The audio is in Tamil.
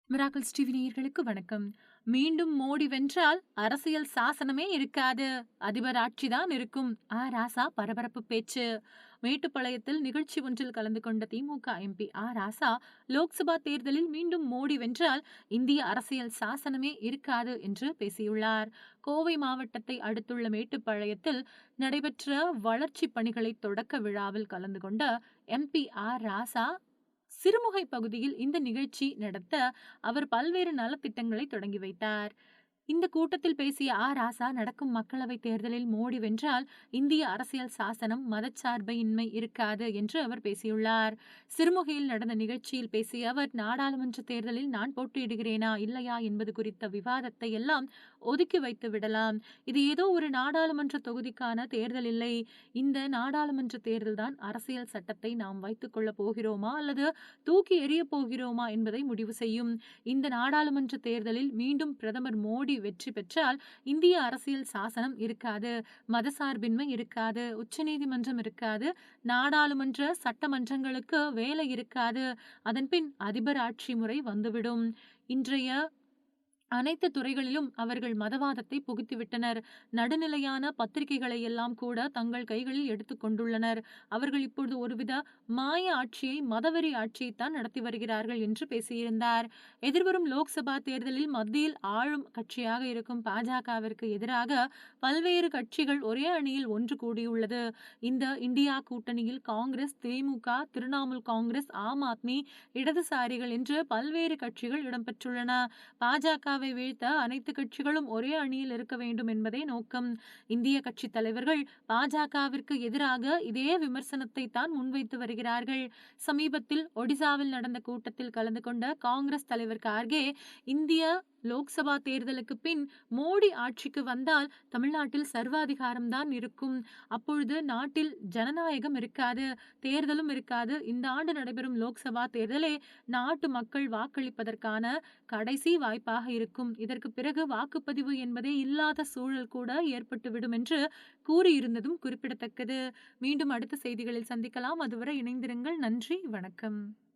மிராக்கிள்ஸ் டிவி நேயர்களுக்கு வணக்கம். மீண்டும் மோடி வென்றால் அரசியல் சாசனமே இருக்காது, அதிபர் ஆட்சிதான் இருக்கும். ராசா பரபரப்பு பேச்சு. மேட்டுப்பாளையத்தில் நிகழ்ச்சி ஒன்றில் கலந்து கொண்ட திமுக எம்பி ராசா, லோக்சபா தேர்தலில் மீண்டும் மோடி வென்றால் இந்திய அரசியல் சாசனமே இருக்காது என்று பேசியுள்ளார். கோவை மாவட்டத்தை அடுத்துள்ள மேட்டுப்பாளையத்தில் நடைபெற்ற வளர்ச்சி பணிகளை தொடக்க விழாவில் கலந்து கொண்ட எம்பி ராசா சிறுமுகை பகுதியில் இந்த நிகழ்ச்சி நடத்த அவர் பல்வேறு நலத்திட்டங்களை தொடங்கி வைத்தார். இந்த கூட்டத்தில் பேசிய ராசா, நடக்கும் மக்களவைத் தேர்தலில் மோடி வென்றால் இந்திய அரசியல் சாசனம் மதச்சார்பின்மை இருக்காது என்று அவர் பேசியுள்ளார். சிறுமுகையில் நடந்த நிகழ்ச்சியில் பேசிய அவர், நாடாளுமன்ற தேர்தலில் நான் போட்டியிடுகிறேனா இல்லையா என்பது குறித்த விவாதத்தை எல்லாம் ஒதுக்கி வைத்து விடலாம். இது ஏதோ ஒரு நாடாளுமன்ற தொகுதிக்கான தேர்தல் இல்லை. இந்த நாடாளுமன்ற தேர்தல் தான் அரசியல் சட்டத்தை நாம் வைத்துக் கொள்ளப் போகிறோமா அல்லது தூக்கி எறிய போகிறோமா என்பதை முடிவு செய்யும். இந்த நாடாளுமன்ற தேர்தலில் மீண்டும் பிரதமர் மோடி வெற்றி பெற்றால் இந்திய அரசியல் சாசனம் இருக்காது, மதசார்பின்மை இருக்காது, உச்சநீதிமன்றம் இருக்காது, நாடாளுமன்ற சட்டமன்றங்களுக்கு வேலை இருக்காது. அதன்பின் அதிபர் ஆட்சி முறை வந்துவிடும். இன்றைய அனைத்து துறைகளிலும் அவர்கள் மதவாதத்தை புகுத்திவிட்டனர். நடுநிலையான பத்திரிகைகளை எல்லாம் கூட தங்கள் கைகளில் எடுத்துக் கொண்டுள்ளனர். அவர்கள் இப்பொழுது ஒருவித மாய ஆட்சியை, மதவெறி ஆட்சியைத்தான் நடத்தி வருகிறார்கள் என்று பேசியிருந்தார். எதிர்வரும் லோக்சபா தேர்தலில் மத்தியில் ஆளும் கட்சியாக இருக்கும் பாஜகவிற்கு எதிராக பல்வேறு கட்சிகள் ஒரே அணியில் ஒன்று கூடியுள்ளது. இந்த இந்தியா கூட்டணியில் காங்கிரஸ், திமுக, திரிணாமுல் காங்கிரஸ், ஆம் ஆத்மி, இடதுசாரிகள் என்று பல்வேறு கட்சிகள் இடம்பெற்றுள்ளன. பாஜக வீழ்த்த அனைத்து கட்சிகளும் ஒரே அணியில் இருக்க வேண்டும் என்பதே நோக்கம். இந்திய கட்சி தலைவர்கள் பாஜகவிற்கு எதிராக இதே விமர்சனத்தை தான் முன்வைத்து வருகிறார்கள். சமீபத்தில் ஒடிசாவில் நடந்த கூட்டத்தில் கலந்து கொண்ட காங்கிரஸ் தலைவர் கார்கே, இந்திய லோக்சபா தேர்தலுக்கு பின் மோடி ஆட்சிக்கு வந்தால் தமிழ்நாட்டில் சர்வாதிகாரம் தான் இருக்கும். அப்பொழுது நாட்டில் ஜனநாயகம் இருக்காது, தேர்தலும் இருக்காது. இந்த ஆண்டு நடைபெறும் லோக்சபா தேர்தலே நாட்டு மக்கள் வாக்களிப்பதற்கான கடைசி வாய்ப்பாக இருக்கும். இதற்கு பிறகு வாக்குப்பதிவு என்பதே இல்லாத சூழல் கூட ஏற்பட்டுவிடும் என்று கூறியிருந்ததும் குறிப்பிடத்தக்கது. மீண்டும் அடுத்த செய்திகளில் சந்திக்கலாம். அதுவரை இணைந்திருங்கள். நன்றி, வணக்கம்.